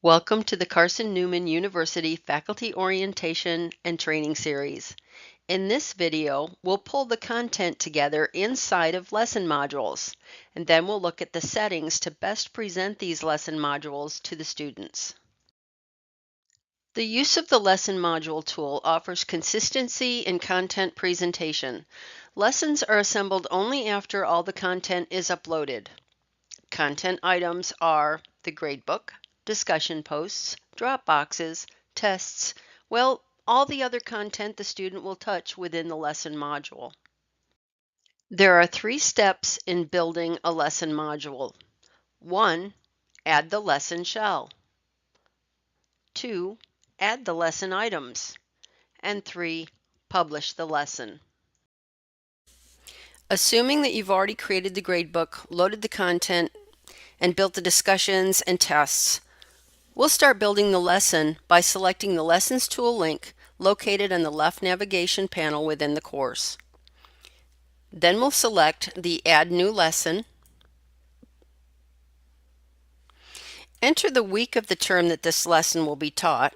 Welcome to the Carson Newman University Faculty Orientation and Training Series. In this video, we'll pull the content together inside of lesson modules, and then we'll look at the settings to best present these lesson modules to the students. The use of the lesson module tool offers consistency in content presentation. Lessons are assembled only after all the content is uploaded. Content items are the gradebook, discussion posts, drop boxes, tests, all the other content the student will touch within the lesson module. There are 3 steps in building a lesson module. 1. Add the lesson shell. 2. Add the lesson items. And 3. Publish the lesson. Assuming that you've already created the gradebook, loaded the content, and built the discussions and tests, we'll start building the lesson by selecting the Lessons tool link located on the left navigation panel within the course. Then we'll select the Add New Lesson, enter the week of the term that this lesson will be taught,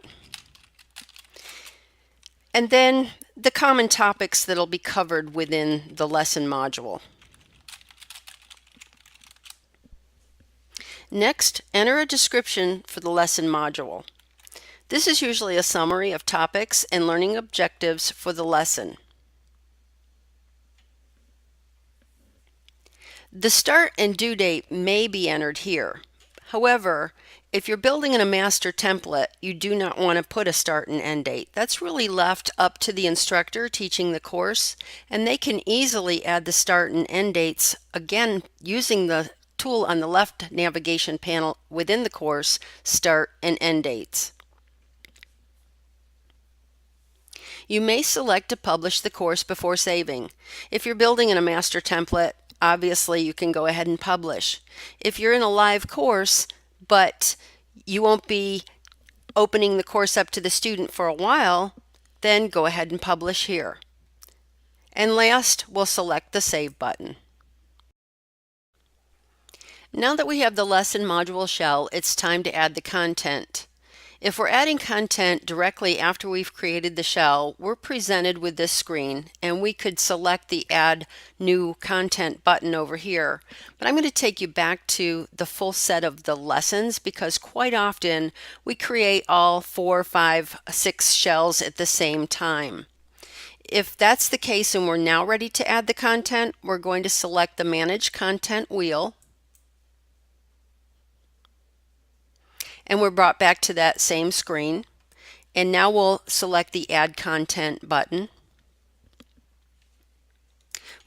and then the common topics that will be covered within the lesson module. Next, enter a description for the lesson module. This is usually a summary of topics and learning objectives for the lesson. The start and due date may be entered here. However, if you're building in a master template, you do not want to put a start and end date. That's really left up to the instructor teaching the course, and they can easily add the start and end dates, again, using the tool on the left navigation panel within the course, Start and End Dates. You may select to publish the course before saving. If you're building in a master template, obviously you can go ahead and publish. If you're in a live course, but you won't be opening the course up to the student for a while, then go ahead and publish here. And last, we'll select the Save button. Now that we have the lesson module shell, it's time to add the content. If we're adding content directly after we've created the shell, we're presented with this screen, and we could select the Add New Content button over here. But I'm going to take you back to the full set of the lessons, because quite often we create all 4, 5, 6 shells at the same time. If that's the case and we're now ready to add the content, we're going to select the Manage Content wheel. And we're brought back to that same screen. And now we'll select the Add Content button.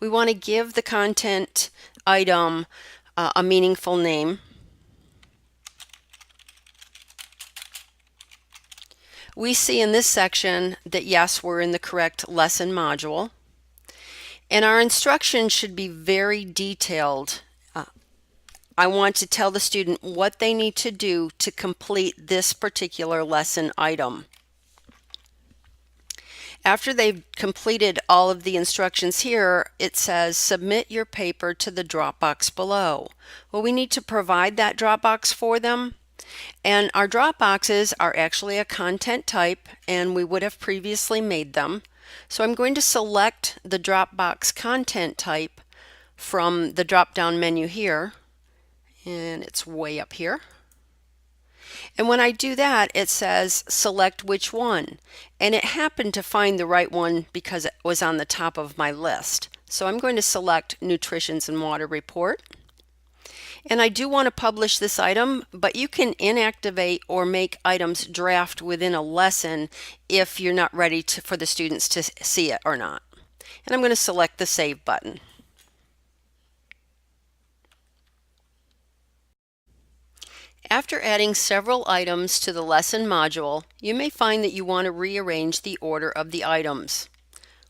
We want to give the content item a meaningful name. We see in this section that yes, we're in the correct lesson module. And our instructions should be very detailed. I want to tell the student what they need to do to complete this particular lesson item. After they've completed all of the instructions here, it says submit your paper to the Dropbox below. Well, we need to provide that Dropbox for them. And our Dropboxes are actually a content type, and we would have previously made them. So I'm going to select the Dropbox content type from the drop-down menu here. And it's way up here. And when I do that, it says select which one. And it happened to find the right one because it was on the top of my list. So I'm going to select Nutritions and Water Report. And I do want to publish this item, but you can inactivate or make items draft within a lesson if you're not ready for the students to see it or not. And I'm going to select the Save button. After adding several items to the lesson module, you may find that you want to rearrange the order of the items.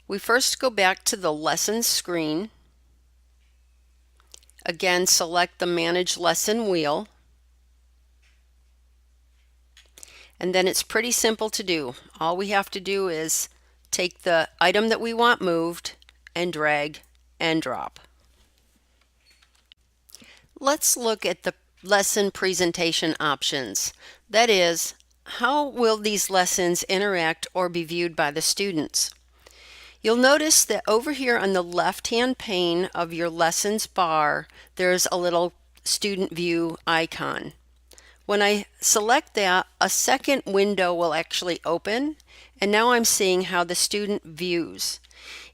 We first go back to the Lessons screen. Again, select the Manage Lesson wheel. And then it's pretty simple to do. All we have to do is take the item that we want moved and drag and drop. Let's look at the lesson presentation options. That is, how will these lessons interact or be viewed by the students? You'll notice that over here on the left-hand pane of your lessons bar, there's a little student view icon. When I select that, a second window will actually open, and now I'm seeing how the student views.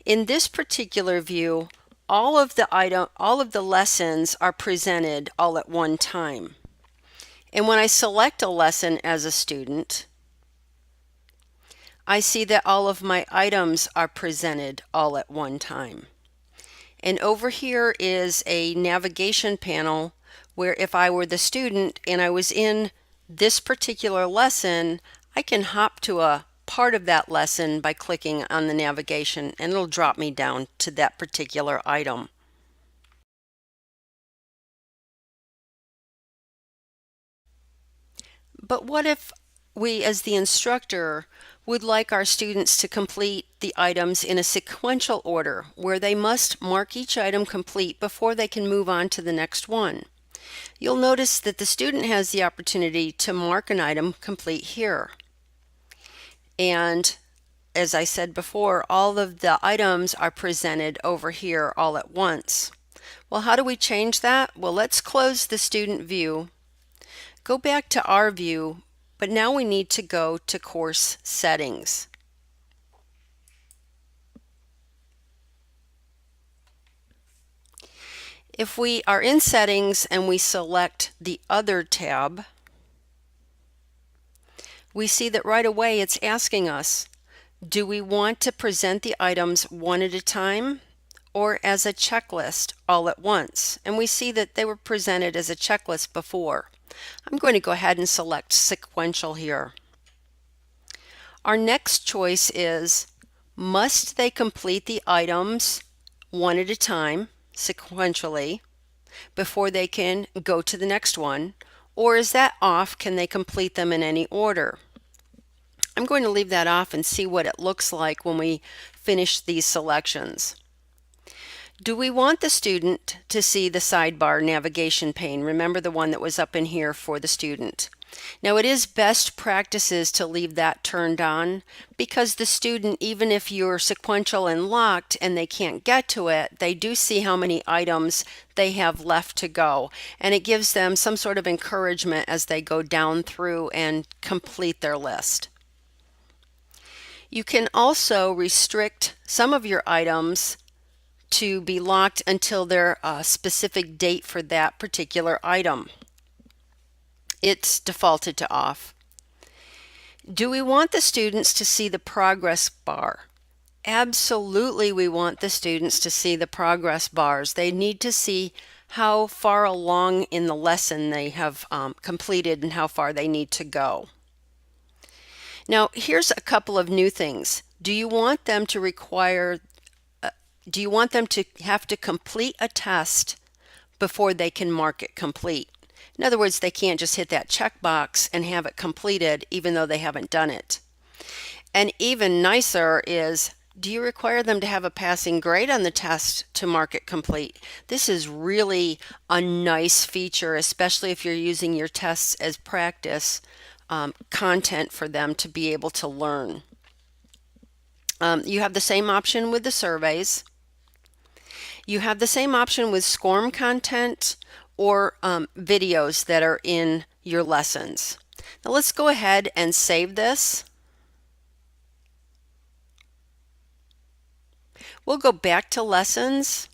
In this particular view, all of the lessons are presented all at one time. And when I select a lesson as a student, I see that all of my items are presented all at one time. And over here is a navigation panel where if I were the student and I was in this particular lesson, I can hop to a part of that lesson by clicking on the navigation, and it'll drop me down to that particular item. But what if we, as the instructor, would like our students to complete the items in a sequential order where they must mark each item complete before they can move on to the next one? You'll notice that the student has the opportunity to mark an item complete here. And as I said before, all of the items are presented over here all at once. Well, how do we change that? Well, let's close the student view, go back to our view, but now we need to go to course settings. If we are in settings and we select the other tab, we see that right away it's asking us, do we want to present the items one at a time or as a checklist all at once? And we see that they were presented as a checklist before. I'm going to go ahead and select sequential here. Our next choice is, must they complete the items one at a time, sequentially, before they can go to the next one? Or is that off? Can they complete them in any order? I'm going to leave that off and see what it looks like when we finish these selections. Do we want the student to see the sidebar navigation pane? Remember the one that was up in here for the student. Now it is best practices to leave that turned on because the student, even if you're sequential and locked and they can't get to it, they do see how many items they have left to go. And it gives them some sort of encouragement as they go down through and complete their list. You can also restrict some of your items to be locked until there's a specific date for that particular item. It's defaulted to off. Do we want the students to see the progress bar? Absolutely, we want the students to see the progress bars. They need to see how far along in the lesson they have completed and how far they need to go. Now, here's a couple of new things. Do you want them to have to complete a test before they can mark it complete? In other words, they can't just hit that checkbox and have it completed even though they haven't done it. And even nicer is, do you require them to have a passing grade on the test to mark it complete? This is really a nice feature, especially if you're using your tests as practice content for them to be able to learn. You have the same option with the surveys. You have the same option with SCORM content or videos that are in your lessons. Now let's go ahead and save this. We'll go back to lessons.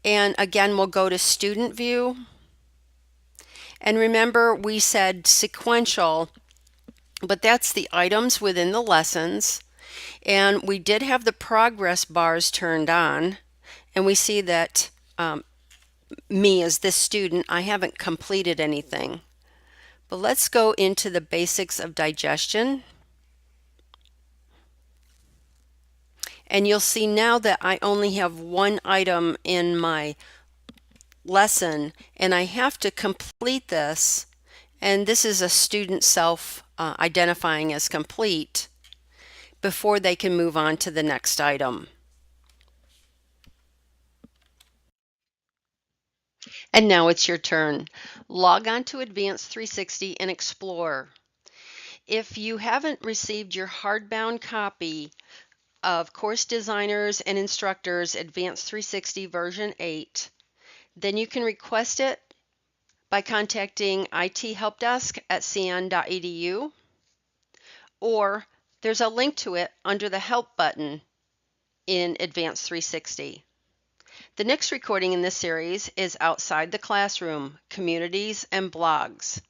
And again, we'll go to student view. And remember, we said sequential, but that's the items within the lessons. And we did have the progress bars turned on. And we see that me as this student, I haven't completed anything. But let's go into the basics of digestion. And you'll see now that I only have one item in my lesson and I have to complete this, and this is a student self identifying as complete before they can move on to the next item. And now it's your turn. Log on to Advanced 360 and explore. If you haven't received your hardbound copy of Course Designers and Instructors Advanced 360 version 8, then you can request it by contacting IT Help Desk at cn.edu, or there's a link to it under the Help button in Advanced 360. The next recording in this series is Outside the Classroom, Communities and Blogs.